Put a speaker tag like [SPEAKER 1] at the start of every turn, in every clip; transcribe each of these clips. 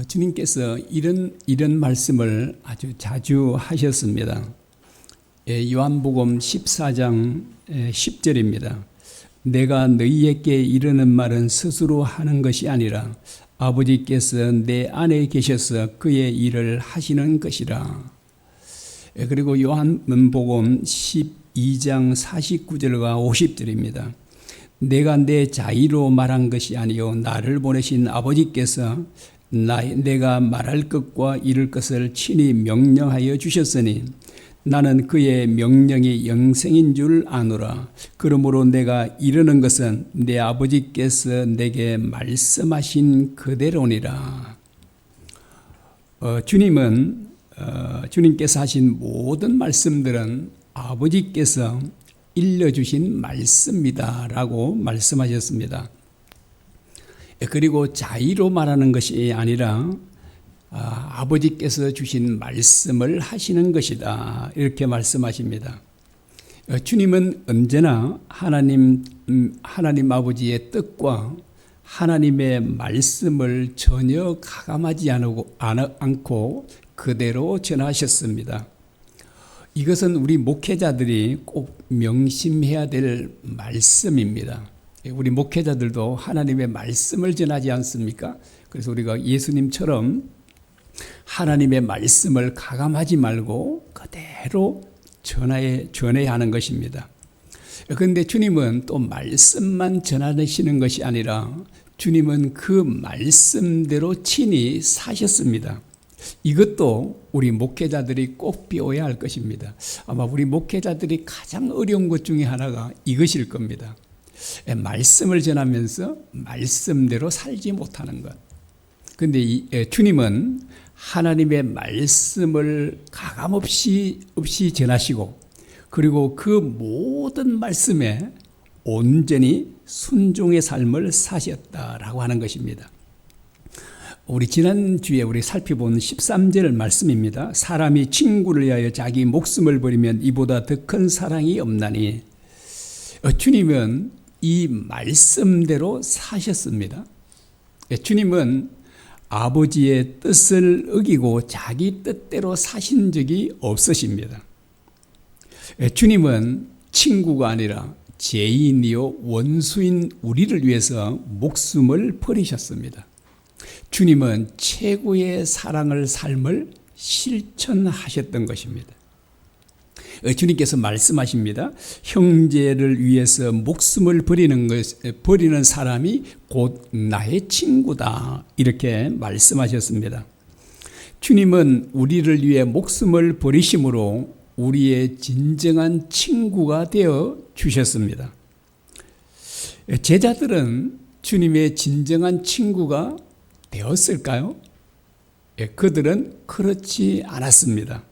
[SPEAKER 1] 주님께서 이런 말씀을 아주 자주 하셨습니다. 요한복음 14장 10절입니다. 내가 너희에게 이르는 말은 스스로 하는 것이 아니라 아버지께서 내 안에 계셔서 그의 일을 하시는 것이라. 그리고 요한복음 12장 49절과 50절입니다. 내가 내 자의로 말한 것이 아니요 나를 보내신 아버지께서 내가 말할 것과 이룰 것을 친히 명령하여 주셨으니 나는 그의 명령이 영생인 줄 아노라. 그러므로 내가 이르는 것은 내 아버지께서 내게 말씀하신 그대로니라. 주님께서 하신 모든 말씀들은 아버지께서 일러주신 말씀이다 라고 말씀하셨습니다. 그리고 자의로 말하는 것이 아니라 아버지께서 주신 말씀을 하시는 것이다 이렇게 말씀하십니다. 주님은 언제나 하나님 아버지의 뜻과 하나님의 말씀을 전혀 가감하지 않고 그대로 전하셨습니다. 이것은 우리 목회자들이 꼭 명심해야 될 말씀입니다. 우리 목회자들도 하나님의 말씀을 전하지 않습니까? 그래서 우리가 예수님처럼 하나님의 말씀을 가감하지 말고 그대로 전해야 하는 것입니다. 그런데 주님은 또 말씀만 전하시는 것이 아니라 주님은 그 말씀대로 친히 사셨습니다. 이것도 우리 목회자들이 꼭 배워야 할 것입니다. 아마 우리 목회자들이 가장 어려운 것 중에 하나가 이것일 겁니다. 말씀을 전하면서 말씀대로 살지 못하는 것. 그런데 주님은 하나님의 말씀을 가감없이 전하시고 그리고 그 모든 말씀에 온전히 순종의 삶을 사셨다라고 하는 것입니다. 우리 지난주에 우리 살펴본 13절 말씀입니다. 사람이 친구를 위하여 자기 목숨을 버리면 이보다 더 큰 사랑이 없나니. 주님은 이 말씀대로 사셨습니다. 주님은 아버지의 뜻을 어기고 자기 뜻대로 사신 적이 없으십니다. 주님은 친구가 아니라 죄인이요 원수인 우리를 위해서 목숨을 버리셨습니다. 주님은 최고의 사랑을 삶을 실천하셨던 것입니다. 주님께서 말씀하십니다. 형제를 위해서 목숨을 버리는 사람이 곧 나의 친구다. 이렇게 말씀하셨습니다. 주님은 우리를 위해 목숨을 버리심으로 우리의 진정한 친구가 되어 주셨습니다. 제자들은 주님의 진정한 친구가 되었을까요? 그들은 그렇지 않았습니다.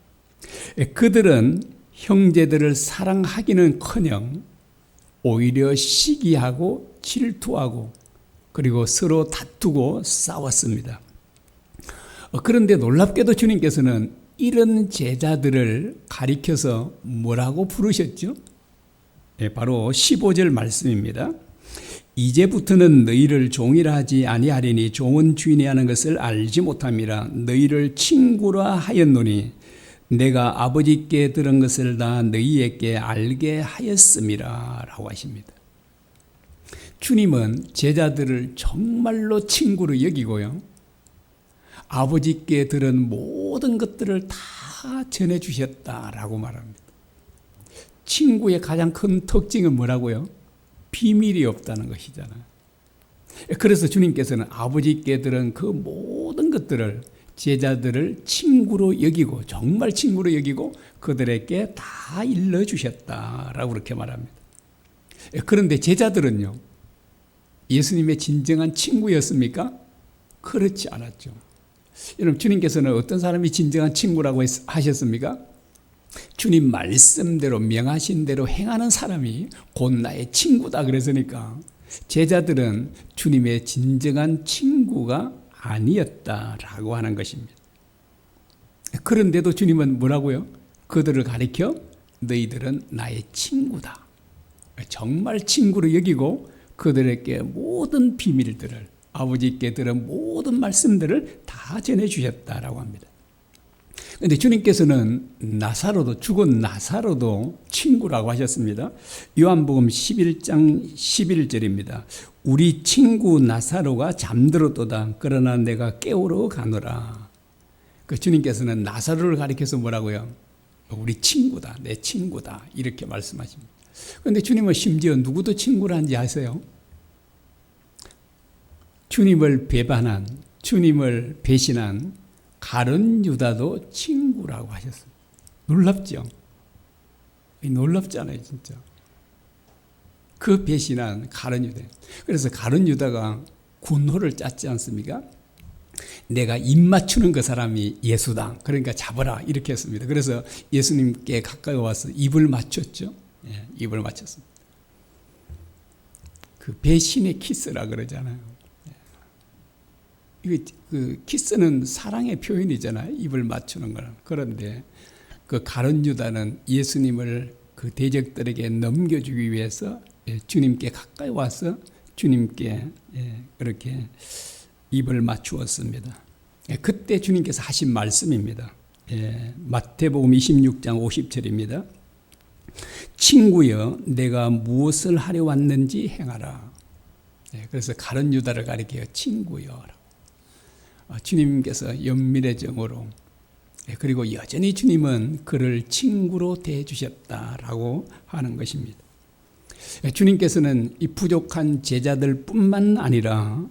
[SPEAKER 1] 그들은 형제들을 사랑하기는커녕 오히려 시기하고 질투하고 그리고 서로 다투고 싸웠습니다. 그런데 놀랍게도 주님께서는 이런 제자들을 가리켜서 뭐라고 부르셨죠? 바로 15절 말씀입니다. 이제부터는 너희를 종이라 하지 아니하리니 종은 주인이 하는 것을 알지 못함이라. 너희를 친구라 하였노니 내가 아버지께 들은 것을 다 너희에게 알게 하였음이라 라고 하십니다. 주님은 제자들을 정말로 친구로 여기고요. 아버지께 들은 모든 것들을 다 전해주셨다라고 말합니다. 친구의 가장 큰 특징은 뭐라고요? 비밀이 없다는 것이잖아요. 그래서 주님께서는 아버지께 들은 그 모든 것들을 제자들을 친구로 여기고 정말 친구로 여기고 그들에게 다 일러주셨다라고 그렇게 말합니다. 그런데 제자들은요, 예수님의 진정한 친구였습니까? 그렇지 않았죠. 여러분, 주님께서는 어떤 사람이 진정한 친구라고 하셨습니까? 주님 말씀대로 명하신 대로 행하는 사람이 곧 나의 친구다 그랬으니까 제자들은 주님의 진정한 친구가 아니었다라고 하는 것입니다. 그런데도 주님은 뭐라고요? 그들을 가리켜 너희들은 나의 친구다. 정말 친구로 여기고 그들에게 모든 비밀들을 아버지께 들은 모든 말씀들을 다 전해주셨다라고 합니다. 그런데 주님께서는 죽은 나사로도 친구라고 하셨습니다. 요한복음 11장 11절입니다. 우리 친구 나사로가 잠들었도다. 그러나 내가 깨우러 가노라. 그 주님께서는 나사로를 가리켜서 뭐라고요? 우리 친구다. 내 친구다. 이렇게 말씀하십니다. 그런데 주님은 심지어 누구도 친구라는지 아세요? 주님을 배반한, 주님을 배신한 가룟 유다도 친구라고 하셨습니다. 놀랍죠? 놀랍잖아요, 진짜. 그 배신한 가룟 유다. 그래서 가룟 유다가 군호를 짰지 않습니까? 내가 입 맞추는 그 사람이 예수다. 그러니까 잡아라. 이렇게 했습니다. 그래서 예수님께 가까이 와서 입을 맞췄죠. 예, 입을 맞췄습니다. 그 배신의 키스라 그러잖아요. 그 키스는 사랑의 표현이잖아요. 입을 맞추는 거는. 그런데 그 가룟 유다는 예수님을 그 대적들에게 넘겨주기 위해서 주님께 가까이 와서 주님께 그렇게 입을 맞추었습니다. 그때 주님께서 하신 말씀입니다. 마태복음 26장 50절입니다. 친구여, 내가 무엇을 하려 왔는지 행하라. 그래서 가룟 유다를 가리켜 친구여. 주님께서 연민의 정으로, 그리고 여전히 주님은 그를 친구로 대해주셨다라고 하는 것입니다. 주님께서는 이 부족한 제자들 뿐만 아니라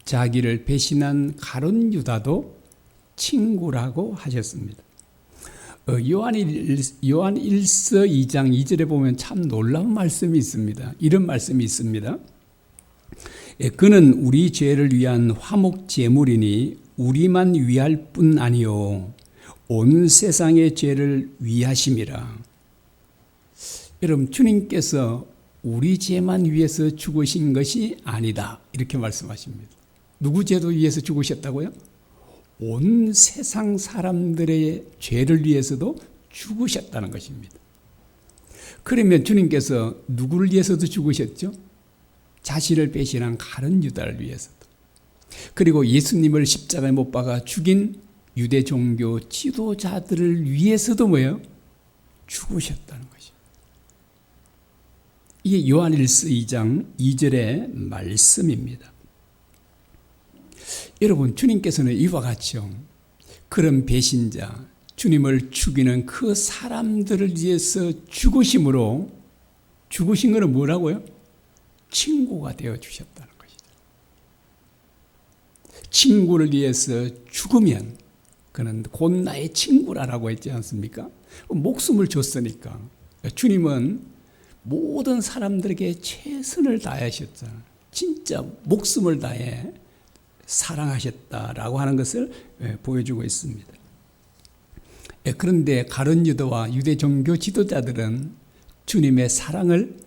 [SPEAKER 1] 자기를 배신한 가룟 유다도 친구라고 하셨습니다. 요한 1서 2장 2절에 보면 참 놀라운 말씀이 있습니다. 이런 말씀이 있습니다. 그는 우리 죄를 위한 화목 제물이니 우리만 위할 뿐 아니요 온 세상의 죄를 위하심이라. 여러분, 주님께서 우리 죄만 위해서 죽으신 것이 아니다. 이렇게 말씀하십니다. 누구 죄도 위해서 죽으셨다고요? 온 세상 사람들의 죄를 위해서도 죽으셨다는 것입니다. 그러면 주님께서 누구를 위해서도 죽으셨죠? 자신을 배신한 가룟 유다를 위해서도, 그리고 예수님을 십자가에 못 박아 죽인 유대 종교 지도자들을 위해서도 뭐예요? 죽으셨다는 것입니다. 이게 요한 1서 2장 2절의 말씀입니다. 여러분, 주님께서는 이와 같이요, 그런 배신자, 주님을 죽이는 그 사람들을 위해서 죽으심으로, 죽으신 것은 뭐라고요? 친구가 되어 주셨다는 것이죠. 친구를 위해서 죽으면 그는 곧 나의 친구라고 했지 않습니까? 목숨을 줬으니까. 주님은 모든 사람들에게 최선을 다하셨잖아요. 진짜 목숨을 다해 사랑하셨다라고 하는 것을 보여주고 있습니다. 그런데 가룟 유다와 유대 종교 지도자들은 주님의 사랑을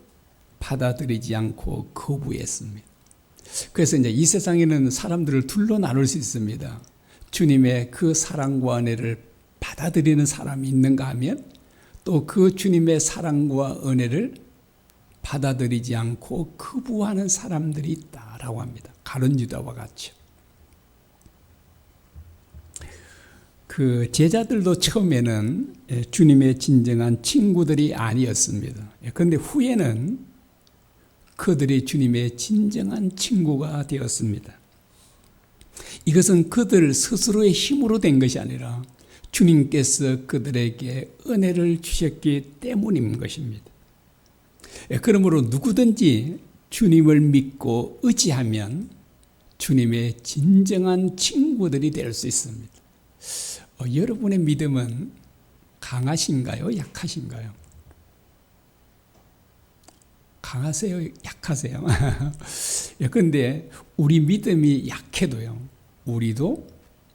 [SPEAKER 1] 받아들이지 않고 거부했습니다. 그래서 이제 이 세상에는 사람들을 둘로 나눌 수 있습니다. 주님의 그 사랑과 은혜를 받아들이는 사람이 있는가 하면, 또 그 주님의 사랑과 은혜를 받아들이지 않고 거부하는 사람들이 있다라고 합니다. 가룟 유다와 같이. 그 제자들도 처음에는 주님의 진정한 친구들이 아니었습니다. 그런데 후에는 그들이 주님의 진정한 친구가 되었습니다. 이것은 그들 스스로의 힘으로 된 것이 아니라 주님께서 그들에게 은혜를 주셨기 때문인 것입니다. 그러므로 누구든지 주님을 믿고 의지하면 주님의 진정한 친구들이 될 수 있습니다. 여러분의 믿음은 강하신가요? 약하신가요? 강하세요? 약하세요? 그런데 우리 믿음이 약해도요, 우리도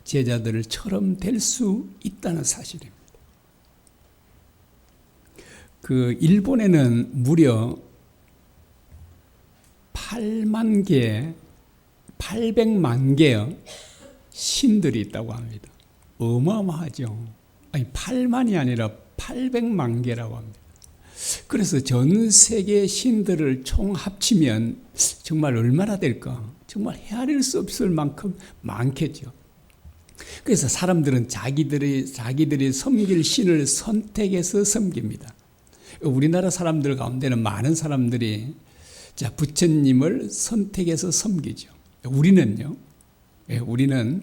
[SPEAKER 1] 제자들처럼 될 수 있다는 사실입니다. 그 일본에는 무려 800만 개의 신들이 있다고 합니다. 어마어마하죠. 아니, 8만이 아니라 800만 개라고 합니다. 그래서 전 세계 신들을 총 합치면 정말 얼마나 될까? 정말 헤아릴 수 없을 만큼 많겠죠. 그래서 사람들은 자기들이 섬길 신을 선택해서 섬깁니다. 우리나라 사람들 가운데는 많은 사람들이 부처님을 선택해서 섬기죠. 우리는요, 우리는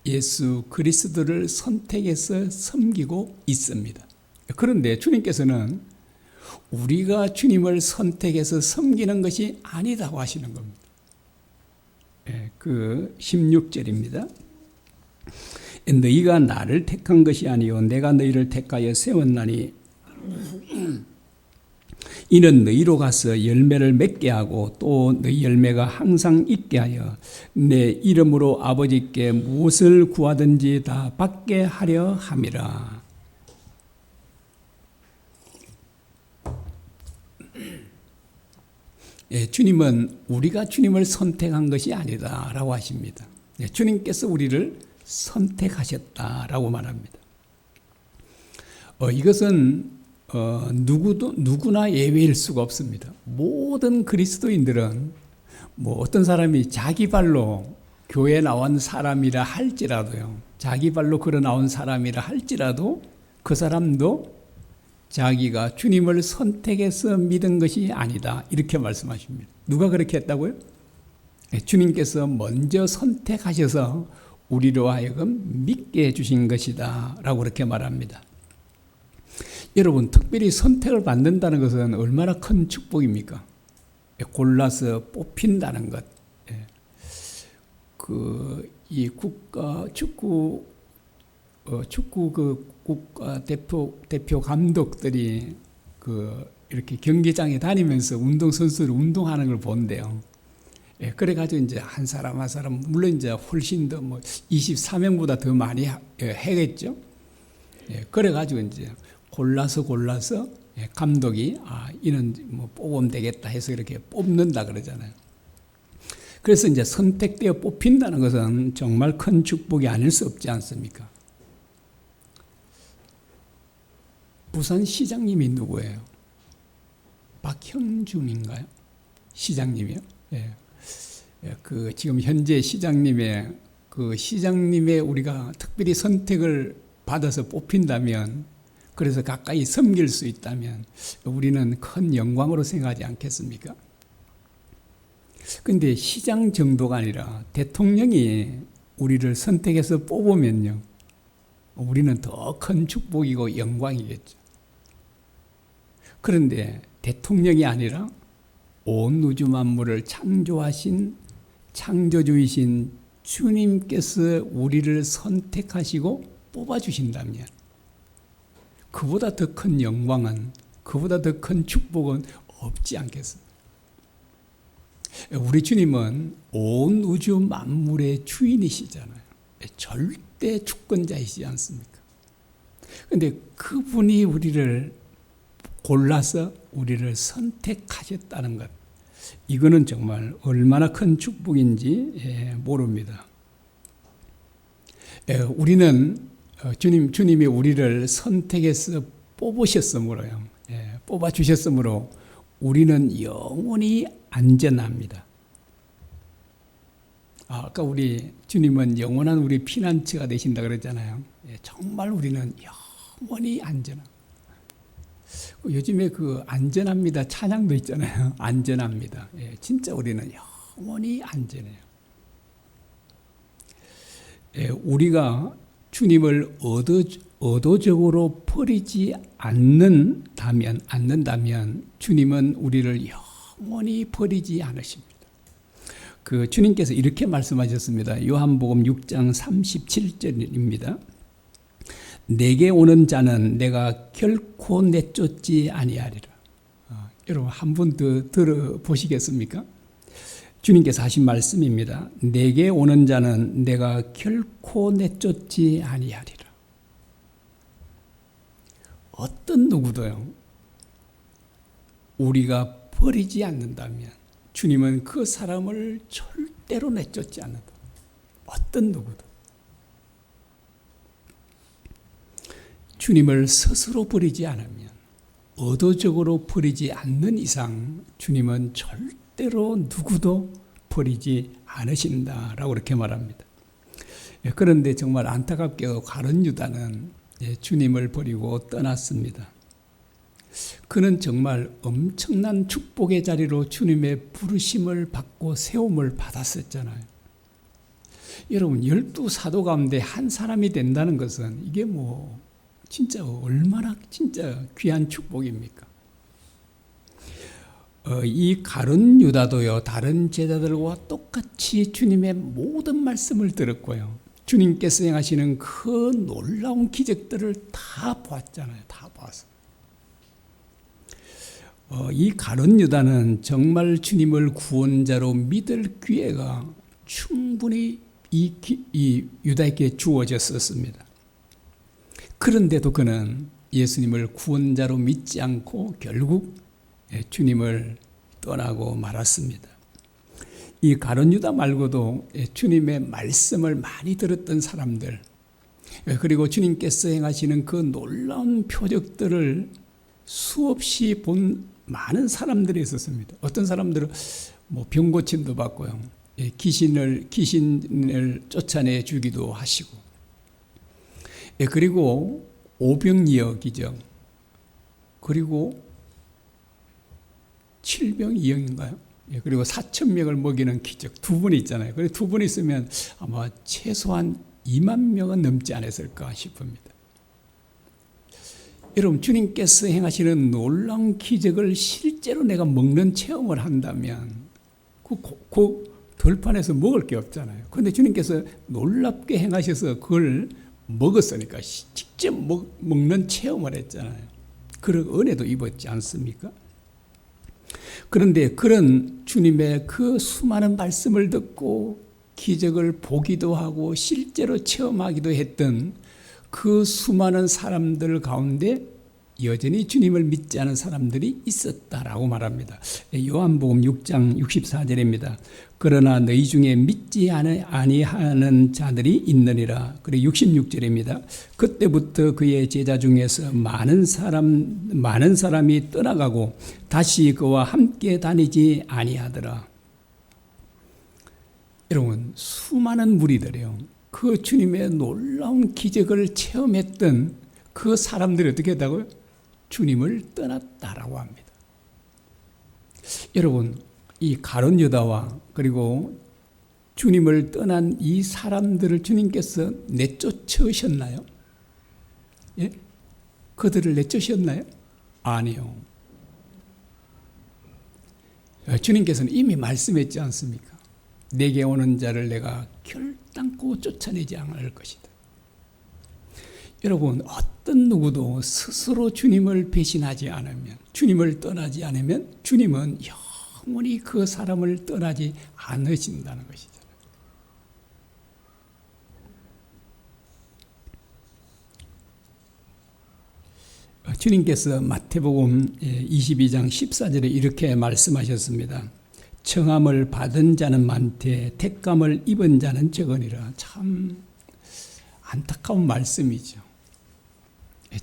[SPEAKER 1] 예수 그리스도를 선택해서 섬기고 있습니다. 그런데 주님께서는 우리가 주님을 선택해서 섬기는 것이 아니다고 하시는 겁니다. 그 16절입니다. 너희가 나를 택한 것이 아니요 내가 너희를 택하여 세웠나니 이는 너희로 가서 열매를 맺게 하고 또 너희 열매가 항상 있게 하여 내 이름으로 아버지께 무엇을 구하든지 다 받게 하려 함이라. 주님은 우리가 주님을 선택한 것이 아니다라고 하십니다. 주님께서 우리를 선택하셨다라고 말합니다. 이것은 누구나 예외일 수가 없습니다. 모든 그리스도인들은 어떤 사람이 자기 발로 교회에 나온 사람이라 할지라도요, 자기 발로 걸어 나온 사람이라 할지라도 그 사람도 자기가 주님을 선택해서 믿은 것이 아니다, 이렇게 말씀하십니다. 누가 그렇게 했다고요? 주님께서 먼저 선택하셔서 우리로 하여금 믿게 해주신 것이다 라고 그렇게 말합니다. 여러분, 특별히 선택을 받는다는 것은 얼마나 큰 축복입니까? 골라서 뽑힌다는 것. 이 축구 국가 대표 감독들이 이렇게 경기장에 다니면서 운동선수를 운동하는 걸 본대요. 그래가지고 이제 한 사람 물론 이제 훨씬 더 24명보다 더 많이 해겠죠. 그래가지고 이제 골라서 감독이 이는 뽑으면 되겠다 해서 이렇게 뽑는다 그러잖아요. 그래서 이제 선택되어 뽑힌다는 것은 정말 큰 축복이 아닐 수 없지 않습니까? 부산시장님이 누구예요? 박형준인가요? 시장님이요? 지금 현재 시장님의 우리가 특별히 선택을 받아서 뽑힌다면, 그래서 가까이 섬길 수 있다면 우리는 큰 영광으로 생각하지 않겠습니까? 그런데 시장 정도가 아니라 대통령이 우리를 선택해서 뽑으면요, 우리는 더 큰 축복이고 영광이겠죠. 그런데 대통령이 아니라 온 우주 만물을 창조하신 창조주이신 주님께서 우리를 선택하시고 뽑아주신다면 그보다 더 큰 영광은, 그보다 더 큰 축복은 없지 않겠습니까? 우리 주님은 온 우주 만물의 주인이시잖아요. 절대 주권자이시지 않습니까? 그런데 그분이 우리를 골라서 우리를 선택하셨다는 것, 이거는 정말 얼마나 큰 축복인지 모릅니다. 우리는 주님이 우리를 선택해서 뽑으셨으므로요, 뽑아주셨으므로 우리는 영원히 안전합니다. 아까 우리 주님은 영원한 우리 피난처가 되신다 그랬잖아요. 정말 우리는 영원히 안전합니다. 요즘에 안전합니다 찬양도 있잖아요. 안전합니다. 진짜 우리는 영원히 안전해요. 우리가 주님을 의도적으로 버리지 않는다면 주님은 우리를 영원히 버리지 않으십니다. 주님께서 이렇게 말씀하셨습니다. 요한복음 6장 37절입니다. 내게 오는 자는 내가 결코 내쫓지 아니하리라. 여러분 한 번 더 들어보시겠습니까? 주님께서 하신 말씀입니다. 내게 오는 자는 내가 결코 내쫓지 아니하리라. 어떤 누구도요, 우리가 버리지 않는다면 주님은 그 사람을 절대로 내쫓지 않는다. 어떤 누구도. 주님을 스스로 버리지 않으면 의도적으로 버리지 않는 이상 주님은 절대로 누구도 버리지 않으신다라고 그렇게 말합니다. 그런데 정말 안타깝게도 가룟 유다는 주님을 버리고 떠났습니다. 그는 정말 엄청난 축복의 자리로 주님의 부르심을 받고 세움을 받았었잖아요. 여러분, 12사도 가운데 한 사람이 된다는 것은 이게 진짜 얼마나 진짜 귀한 축복입니까? 이 가룟 유다도요, 다른 제자들과 똑같이 주님의 모든 말씀을 들었고요, 주님께서 행하시는 그 놀라운 기적들을 다 보았잖아요. 다 보았어요. 이 가룟 유다는 정말 주님을 구원자로 믿을 기회가 충분히 이 유다에게 주어졌었습니다. 그런데도 그는 예수님을 구원자로 믿지 않고 결국 주님을 떠나고 말았습니다. 이 가룟 유다 말고도 주님의 말씀을 많이 들었던 사람들, 그리고 주님께서 행하시는 그 놀라운 표적들을 수없이 본 많은 사람들이 있었습니다. 어떤 사람들은 병 고침도 받고요, 귀신을 쫓아내 주기도 하시고, 그리고 오병이어 기적, 그리고 칠병이영인가요? 그리고 4,000명을 먹이는 기적 두 분 있잖아요. 그래서 두 분 있으면 아마 최소한 2만 명은 넘지 않았을까 싶습니다. 여러분, 주님께서 행하시는 놀라운 기적을 실제로 내가 먹는 체험을 한다면 그 들판에서 먹을 게 없잖아요. 그런데 주님께서 놀랍게 행하셔서 그걸 먹었으니까 직접 먹는 체험을 했잖아요. 그런 은혜도 입었지 않습니까? 그런데 그런 주님의 그 수많은 말씀을 듣고 기적을 보기도 하고 실제로 체험하기도 했던 그 수많은 사람들 가운데 여전히 주님을 믿지 않은 사람들이 있었다라고 말합니다. 요한복음 6장 64절입니다. 그러나 너희 중에 믿지 아니하는 자들이 있느니라. 그리고 66절입니다. 그때부터 그의 제자 중에서 많은 사람이 떠나가고 다시 그와 함께 다니지 아니하더라. 여러분, 수많은 무리들이요, 그 주님의 놀라운 기적을 체험했던 그 사람들이 어떻게 했다고요? 주님을 떠났다라고 합니다. 여러분, 이 가룟 유다와 그리고 주님을 떠난 이 사람들을 주님께서 내쫓으셨나요? 예? 그들을 내쫓으셨나요? 아니요. 주님께서는 이미 말씀했지 않습니까? 내게 오는 자를 내가 결단코 쫓아내지 않을 것이다. 여러분, 어떤 누구도 스스로 주님을 배신하지 않으면, 주님을 떠나지 않으면 주님은 영원히 그 사람을 떠나지 않으신다는 것이잖아요. 주님께서 마태복음 22장 14절에 이렇게 말씀하셨습니다. 청함을 받은 자는 많되 택감을 입은 자는 적으니라. 참 안타까운 말씀이죠.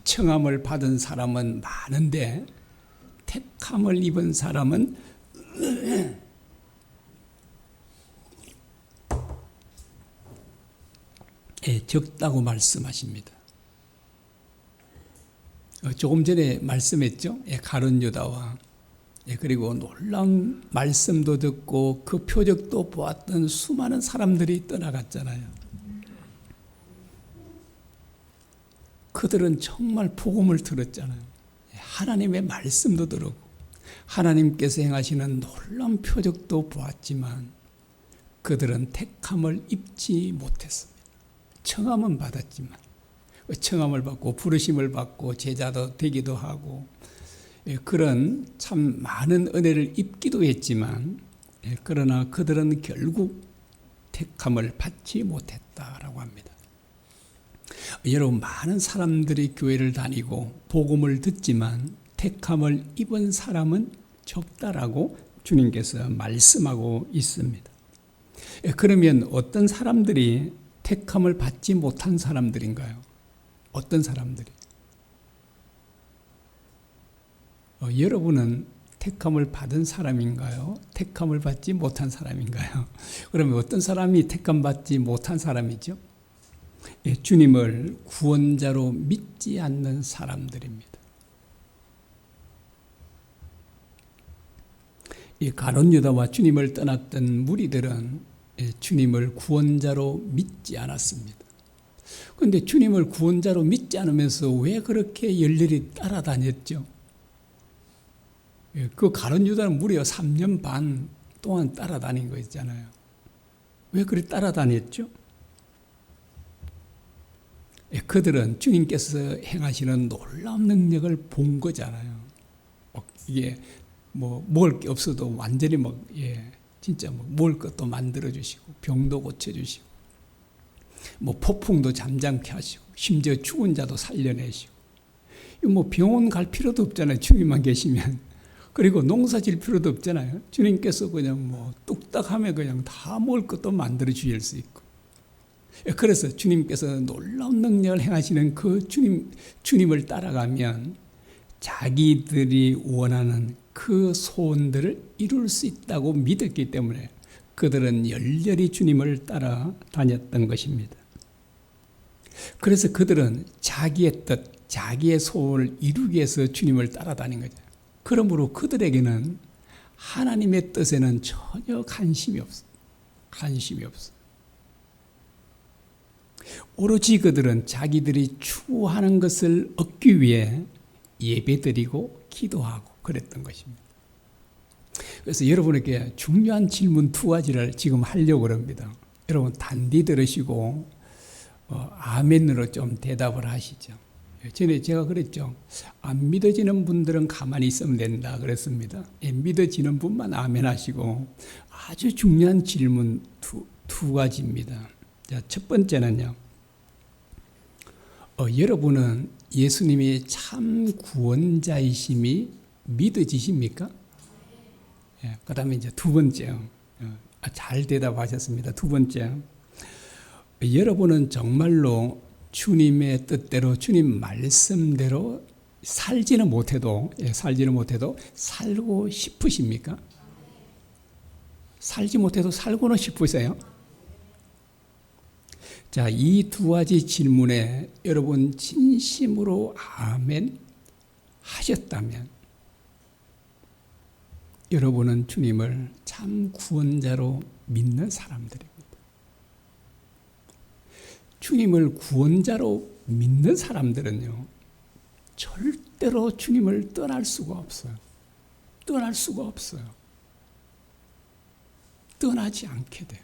[SPEAKER 1] 청함을 받은 사람은 많은데 택함을 입은 사람은 적다고 말씀하십니다. 조금 전에 말씀했죠. 가룟 유다와 그리고 놀라운 말씀도 듣고 그 표적도 보았던 수많은 사람들이 떠나갔잖아요. 그들은 정말 복음을 들었잖아요. 하나님의 말씀도 들었고 하나님께서 행하시는 놀라운 표적도 보았지만 그들은 택함을 입지 못했습니다. 청함은 받았지만, 청함을 받고 부르심을 받고 제자도 되기도 하고 그런 참 많은 은혜를 입기도 했지만, 그러나 그들은 결국 택함을 받지 못했다라고 합니다. 여러분, 많은 사람들이 교회를 다니고 복음을 듣지만 택함을 입은 사람은 적다라고 주님께서 말씀하고 있습니다. 그러면 어떤 사람들이 택함을 받지 못한 사람들인가요? 어떤 사람들이? 여러분은 택함을 받은 사람인가요? 택함을 받지 못한 사람인가요? 그러면 어떤 사람이 택함 받지 못한 사람이죠? 예, 주님을 구원자로 믿지 않는 사람들입니다. 이 가룟 유다와 주님을 떠났던 무리들은 주님을 구원자로 믿지 않았습니다. 그런데 주님을 구원자로 믿지 않으면서 왜 그렇게 열렬히 따라다녔죠? 그 가룟 유다는 무려 3년 반 동안 따라다닌 거 있잖아요. 왜 그렇게 따라다녔죠? 그들은 주님께서 행하시는 놀라운 능력을 본 거잖아요. 이게 먹을 게 없어도 완전히 진짜 먹을 것도 만들어 주시고 병도 고쳐 주시고 폭풍도 잠잠케 하시고 심지어 죽은 자도 살려내시고 병원 갈 필요도 없잖아요. 주님만 계시면. 그리고 농사 질 필요도 없잖아요. 주님께서 그냥 뚝딱하면 그냥 다 먹을 것도 만들어 주실 수 있고. 그래서 주님께서 놀라운 능력을 행하시는 그 주님을 따라가면 자기들이 원하는 그 소원들을 이룰 수 있다고 믿었기 때문에 그들은 열렬히 주님을 따라다녔던 것입니다. 그래서 그들은 자기의 뜻, 자기의 소원을 이루기 위해서 주님을 따라다닌 거죠. 그러므로 그들에게는 하나님의 뜻에는 전혀 관심이 없어요. 관심이 없어요. 오로지 그들은 자기들이 추구하는 것을 얻기 위해 예배드리고 기도하고 그랬던 것입니다. 그래서 여러분에게 중요한 질문 2가지를 지금 하려고 합니다. 여러분 단디 들으시고 아멘으로 좀 대답을 하시죠. 전에 제가 그랬죠. 안 믿어지는 분들은 가만히 있으면 된다 그랬습니다. 믿어지는 분만 아멘 하시고 아주 중요한 질문 두 가지입니다. 자, 첫 번째는요. 여러분은 예수님이 참 구원자이심이 믿어지십니까? 그 다음에 이제 2번째요. 잘 대답하셨습니다. 2번째. 여러분은 정말로 주님의 뜻대로 주님 말씀대로 살지는 못해도 살고 싶으십니까? 살지 못해도 살고는 싶으세요? 자, 이 2가지 질문에 여러분 진심으로 아멘 하셨다면 여러분은 주님을 참 구원자로 믿는 사람들입니다. 주님을 구원자로 믿는 사람들은요, 절대로 주님을 떠날 수가 없어요. 떠날 수가 없어요. 떠나지 않게 돼요.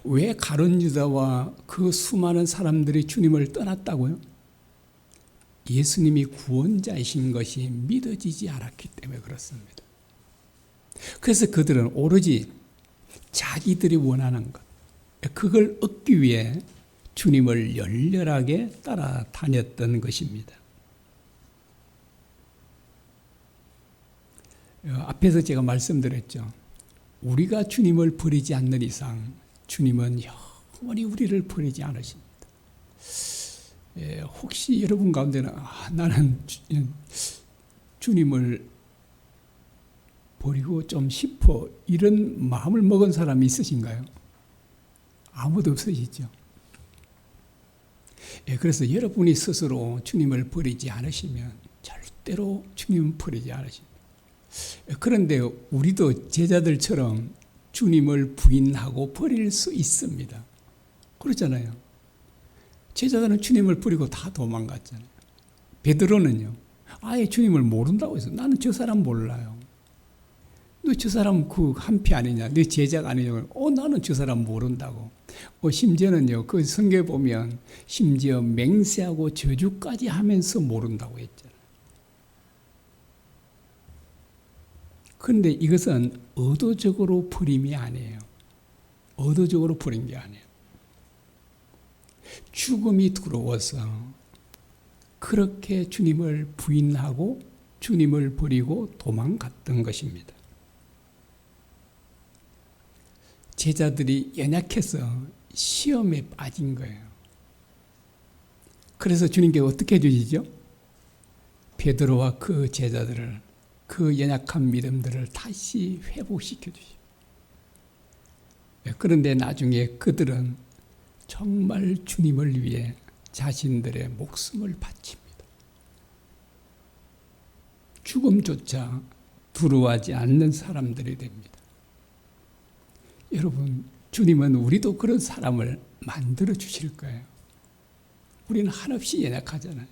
[SPEAKER 1] 왜 가룟 유다와 그 수많은 사람들이 주님을 떠났다고요? 예수님이 구원자이신 것이 믿어지지 않았기 때문에 그렇습니다. 그래서 그들은 오로지 자기들이 원하는 것, 그걸 얻기 위해 주님을 열렬하게 따라다녔던 것입니다. 앞에서 제가 말씀드렸죠. 우리가 주님을 버리지 않는 이상 주님은 영원히 우리를 버리지 않으십니다. 혹시 여러분 가운데는 나는 주님을 버리고 좀 싶어 이런 마음을 먹은 사람이 있으신가요? 아무도 없으시죠. 그래서 여러분이 스스로 주님을 버리지 않으시면 절대로 주님은 버리지 않으십니다. 그런데 우리도 제자들처럼 주님을 부인하고 버릴 수 있습니다. 그렇잖아요. 제자들은 주님을 버리고 다 도망갔잖아요. 베드로는요, 아예 주님을 모른다고 해서 나는 저 사람 몰라요. 너 저 사람 그 한피 아니냐? 너 제자가 아니냐? 나는 저 사람 모른다고. 심지어는요, 그 성경에 보면 심지어 맹세하고 저주까지 하면서 모른다고 했잖아요. 그런데 이것은 의도적으로 버림이 아니에요. 의도적으로 버린 게 아니에요. 죽음이 들어와서 그렇게 주님을 부인하고 주님을 버리고 도망갔던 것입니다. 제자들이 연약해서 시험에 빠진 거예요. 그래서 주님께서 어떻게 해주시죠? 베드로와 그 제자들을, 그 연약한 믿음들을 다시 회복시켜 주시고, 그런데 나중에 그들은 정말 주님을 위해 자신들의 목숨을 바칩니다. 죽음조차 두려워하지 않는 사람들이 됩니다. 여러분, 주님은 우리도 그런 사람을 만들어 주실 거예요. 우리는 한없이 연약하잖아요.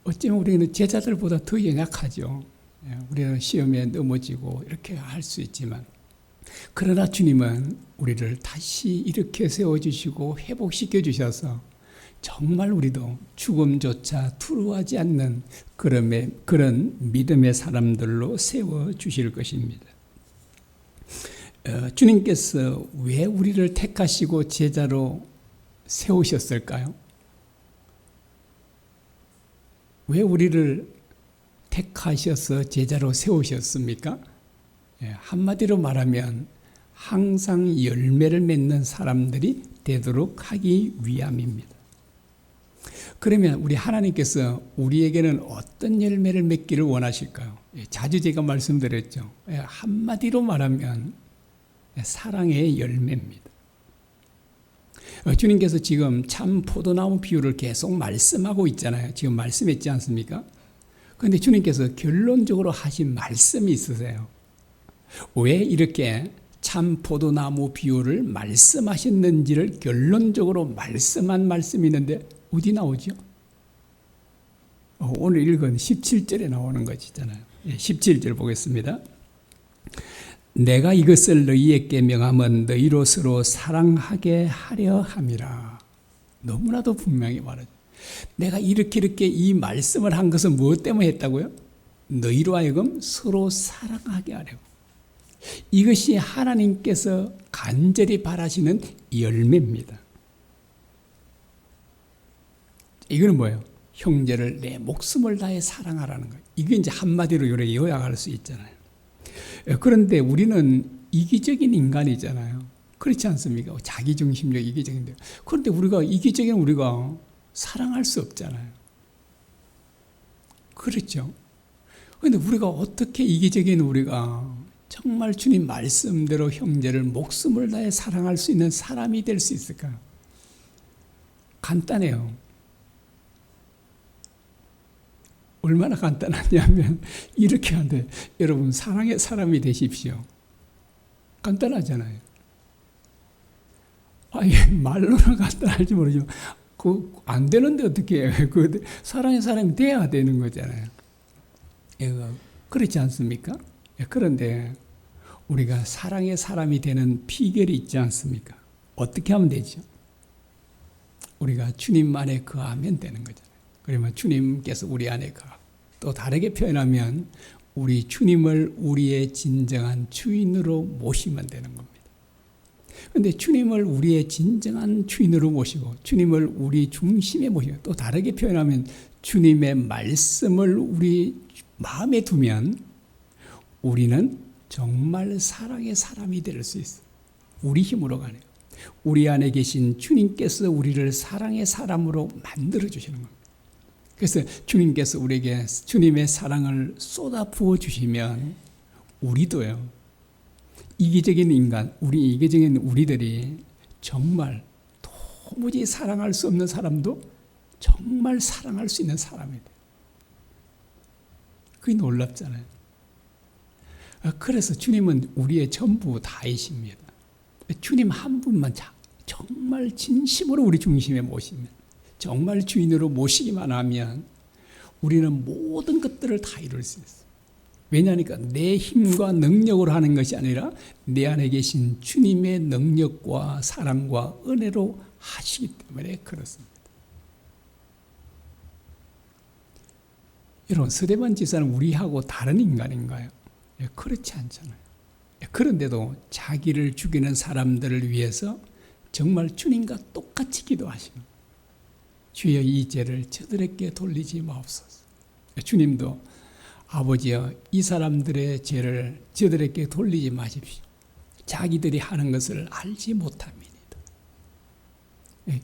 [SPEAKER 1] 어쩌면 우리는 제자들보다 더 연약하죠. 우리는 시험에 넘어지고 이렇게 할 수 있지만, 그러나 주님은 우리를 다시 이렇게 세워주시고 회복시켜 주셔서 정말 우리도 죽음조차 두려워하지 않는 그런 믿음의 사람들로 세워주실 것입니다. 주님께서 왜 우리를 택하시고 제자로 세우셨을까요? 왜 우리를 택하셔서 제자로 세우셨습니까? 한마디로 말하면 항상 열매를 맺는 사람들이 되도록 하기 위함입니다. 그러면 우리 하나님께서 우리에게는 어떤 열매를 맺기를 원하실까요? 자주 제가 말씀드렸죠. 한마디로 말하면 사랑의 열매입니다. 주님께서 지금 참 포도나무 비유를 계속 말씀하고 있잖아요. 지금 말씀했지 않습니까? 그런데 주님께서 결론적으로 하신 말씀이 있으세요. 왜 이렇게 참 포도나무 비유를 말씀하셨는지를 결론적으로 말씀한 말씀이 있는데 어디 나오죠? 오늘 읽은 17절에 나오는 것이잖아요. 17절 보겠습니다. 내가 이것을 너희에게 명함은 너희로 서로 사랑하게 하려 함이라. 너무나도 분명히 말하죠. 내가 이렇게 이 말씀을 한 것은 무엇 때문에 했다고요? 너희로 하여금 서로 사랑하게 하려고. 이것이 하나님께서 간절히 바라시는 열매입니다. 이거는 뭐예요? 형제를 내 목숨을 다해 사랑하라는 거예요. 이게 이제 한마디로 이렇게 요약할 수 있잖아요. 그런데 우리는 이기적인 인간이잖아요. 그렇지 않습니까? 자기중심적 이기적인데. 그런데 우리가 이기적인 우리가 사랑할 수 없잖아요. 그렇죠? 그런데 우리가 어떻게 이기적인 우리가 정말 주님 말씀대로 형제를 목숨을 다해 사랑할 수 있는 사람이 될 수 있을까요? 간단해요. 얼마나 간단하냐면 이렇게 한데, 여러분 사랑의 사람이 되십시오. 간단하잖아요. 말로는 간단할지 모르지만 안 되는데 어떻게 해요? 사랑의 사람이 돼야 되는 거잖아요. 그렇지 않습니까? 그런데 우리가 사랑의 사람이 되는 비결이 있지 않습니까? 어떻게 하면 되죠? 우리가 주님 안에 거하면 되는 거잖아요. 그러면 주님께서 우리 안에 거하고, 또 다르게 표현하면 우리 주님을 우리의 진정한 주인으로 모시면 되는 겁니다. 그런데 주님을 우리의 진정한 주인으로 모시고 주님을 우리 중심에 모시고, 또 다르게 표현하면 주님의 말씀을 우리 마음에 두면 우리는 정말 사랑의 사람이 될 수 있어요. 우리 힘으로가 아니에요. 우리 안에 계신 주님께서 우리를 사랑의 사람으로 만들어 주시는 겁니다. 그래서 주님께서 우리에게 주님의 사랑을 쏟아 부어 주시면 우리도요, 이기적인 인간, 이기적인 우리들이 정말 도무지 사랑할 수 없는 사람도 정말 사랑할 수 있는 사람이 돼요. 그게 놀랍잖아요. 그래서 주님은 우리의 전부 다이십니다. 주님 한 분만 정말 진심으로 우리 중심에 모시면, 정말 주인으로 모시기만 하면 우리는 모든 것들을 다 이룰 수 있어요. 왜냐하니까 내 힘과 능력으로 하는 것이 아니라 내 안에 계신 주님의 능력과 사랑과 은혜로 하시기 때문에 그렇습니다. 여러분, 스데반 지사는 우리하고 다른 인간인가요? 그렇지 않잖아요. 그런데도 자기를 죽이는 사람들을 위해서 정말 주님과 똑같이 기도하십니다. 주여, 이 죄를 저들에게 돌리지 마옵소서. 주님도 아버지여, 이 사람들의 죄를 저들에게 돌리지 마십시오. 자기들이 하는 것을 알지 못합니다.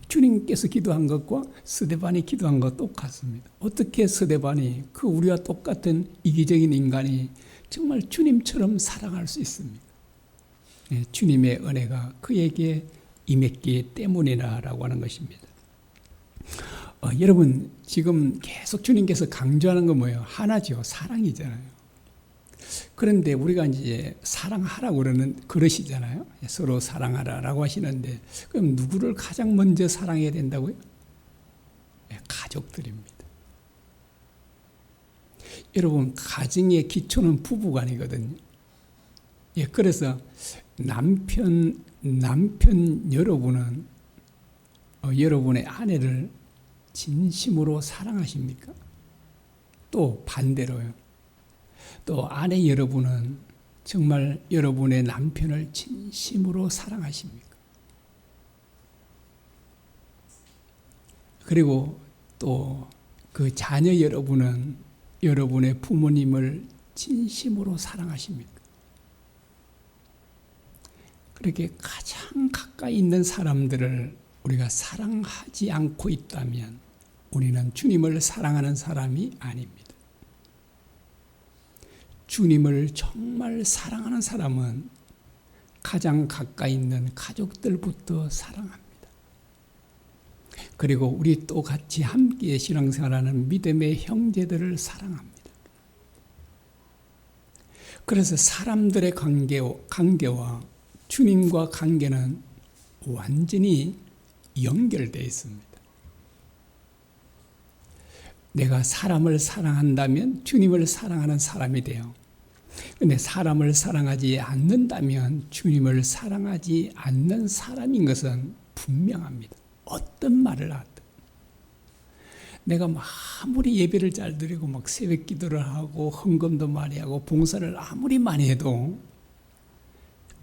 [SPEAKER 1] 주님께서 기도한 것과 스데반이 기도한 것 똑같습니다. 어떻게 스데반이 그 우리와 똑같은 이기적인 인간이 정말 주님처럼 사랑할 수 있습니까? 주님의 은혜가 그에게 임했기 때문이라고 하는 것입니다. 여러분 지금 계속 주님께서 강조하는 건 뭐예요? 하나죠. 사랑이잖아요. 그런데 우리가 이제 사랑하라고 그러시잖아요. 서로 사랑하라라고 하시는데 그럼 누구를 가장 먼저 사랑해야 된다고요? 가족들입니다. 여러분 가정의 기초는 부부간이거든요. 그래서 남편 여러분은 여러분의 아내를 진심으로 사랑하십니까? 또 반대로요. 또 아내 여러분은 정말 여러분의 남편을 진심으로 사랑하십니까? 그리고 또 그 자녀 여러분은 여러분의 부모님을 진심으로 사랑하십니까? 그렇게 가장 가까이 있는 사람들을 우리가 사랑하지 않고 있다면 우리는 주님을 사랑하는 사람이 아닙니다. 주님을 정말 사랑하는 사람은 가장 가까이 있는 가족들부터 사랑합니다. 그리고 우리 또 같이 함께 신앙생활하는 믿음의 형제들을 사랑합니다. 그래서 사람들의 관계와 주님과 관계는 완전히 연결되어 있습니다. 내가 사람을 사랑한다면 주님을 사랑하는 사람이 돼요. 그런데 사람을 사랑하지 않는다면 주님을 사랑하지 않는 사람인 것은 분명합니다. 어떤 말을 하든 내가 아무리 예배를 잘 드리고 막 새벽 기도를 하고 헌금도 많이 하고 봉사를 아무리 많이 해도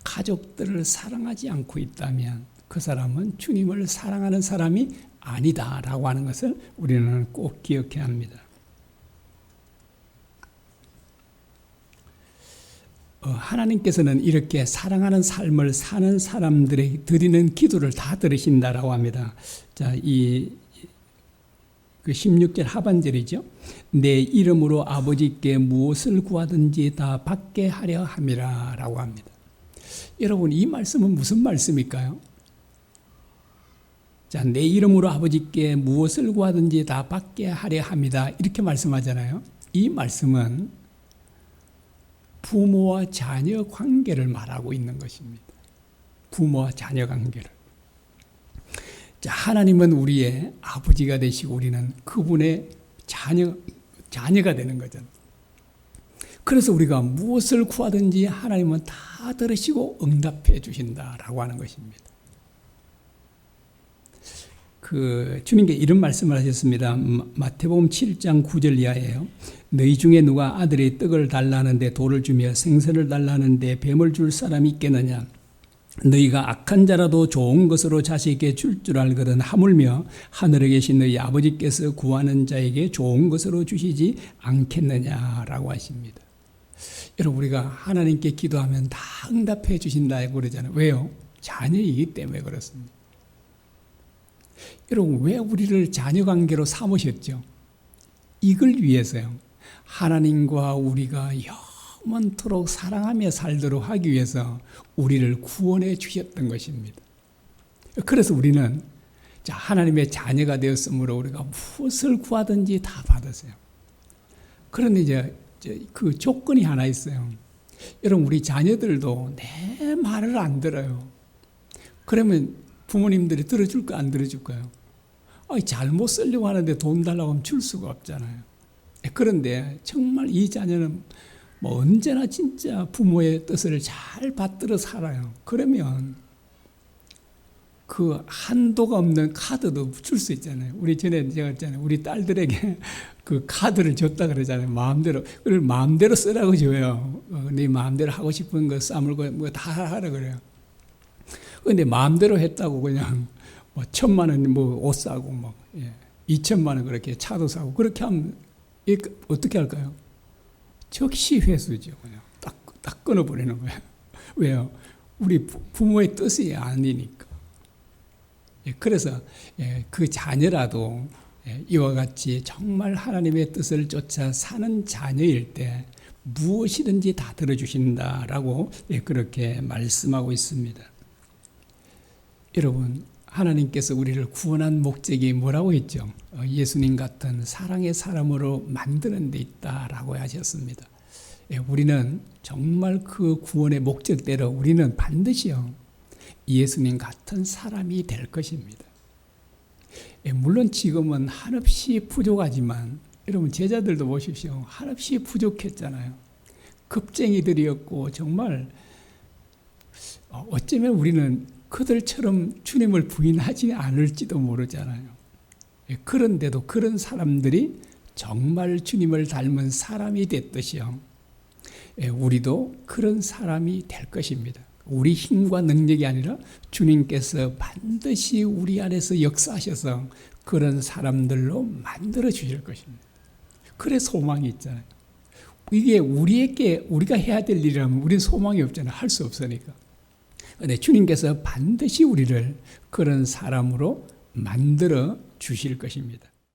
[SPEAKER 1] 가족들을 사랑하지 않고 있다면 그 사람은 주님을 사랑하는 사람이 아니다라고 하는 것을 우리는 꼭 기억해야 합니다. 하나님께서는 이렇게 사랑하는 삶을 사는 사람들에게 드리는 기도를 다 들으신다라고 합니다. 자, 그 16절 하반절이죠. 내 이름으로 아버지께 무엇을 구하든지 다 받게 하려 함이라 라고 합니다. 여러분 이 말씀은 무슨 말씀일까요? 자, 내 이름으로 아버지께 무엇을 구하든지 다 받게 하려 합니다. 이렇게 말씀하잖아요. 이 말씀은 부모와 자녀 관계를 말하고 있는 것입니다. 부모와 자녀 관계를. 자, 하나님은 우리의 아버지가 되시고 우리는 그분의 자녀가 되는 거잖아요. 그래서 우리가 무엇을 구하든지 하나님은 다 들으시고 응답해 주신다라고 하는 것입니다. 주님께 이런 말씀을 하셨습니다. 마태복음 7장 9절 이하예요. 너희 중에 누가 아들이 떡을 달라는데 돌을 주며 생선을 달라는데 뱀을 줄 사람이 있겠느냐? 너희가 악한 자라도 좋은 것으로 자식에게 줄 줄 알거든 하물며 하늘에 계신 너희 아버지께서 구하는 자에게 좋은 것으로 주시지 않겠느냐라고 하십니다. 여러분 우리가 하나님께 기도하면 다 응답해 주신다고 그러잖아요. 왜요? 자녀이기 때문에 그렇습니다. 여러분 왜 우리를 자녀관계로 삼으셨죠? 이걸 위해서요. 하나님과 우리가 영원토록 사랑하며 살도록 하기 위해서 우리를 구원해 주셨던 것입니다. 그래서 우리는 하나님의 자녀가 되었으므로 우리가 무엇을 구하든지 다 받으세요. 그런데 이제 그 조건이 하나 있어요. 여러분 우리 자녀들도 내 말을 안 들어요. 그러면 부모님들이 들어줄까 안 들어줄까요? 잘못 쓰려고 하는데 돈 달라고 하면 줄 수가 없잖아요. 그런데 정말 이 자녀는 언제나 진짜 부모의 뜻을 잘 받들어 살아요. 그러면 그 한도가 없는 카드도 줄 수 있잖아요. 우리 전에 제가 했잖아요. 우리 딸들에게 그 카드를 줬다 그러잖아요. 마음대로. 그걸 마음대로 쓰라고 줘요. 네 마음대로 하고 싶은 거 싸물고 뭐 다 하라 그래요. 근데 마음대로 했다고 그냥 1,000만 원 옷 사고 2,000만 원 그렇게 차도 사고 그렇게 하면 어떻게 할까요? 즉시 회수죠. 그냥 딱 끊어버리는 거예요. 왜요? 우리 부모의 뜻이 아니니까. 그래서 그 자녀라도 이와 같이 정말 하나님의 뜻을 쫓아 사는 자녀일 때 무엇이든지 다 들어주신다라고 그렇게 말씀하고 있습니다. 여러분, 하나님께서 우리를 구원한 목적이 뭐라고 했죠? 예수님 같은 사랑의 사람으로 만드는 데 있다라고 하셨습니다. 우리는 정말 그 구원의 목적대로 우리는 반드시요 예수님 같은 사람이 될 것입니다. 물론 지금은 한없이 부족하지만 여러분 제자들도 보십시오. 한없이 부족했잖아요. 급쟁이들이었고 정말 어쩌면 우리는 그들처럼 주님을 부인하지 않을지도 모르잖아요. 그런데도 그런 사람들이 정말 주님을 닮은 사람이 됐듯이요. 우리도 그런 사람이 될 것입니다. 우리 힘과 능력이 아니라 주님께서 반드시 우리 안에서 역사하셔서 그런 사람들로 만들어 주실 것입니다. 그래 소망이 있잖아요. 이게 우리가 해야 될 일이라면 우리는 소망이 없잖아요. 할 수 없으니까. 근데 주님께서 반드시 우리를 그런 사람으로 만들어 주실 것입니다.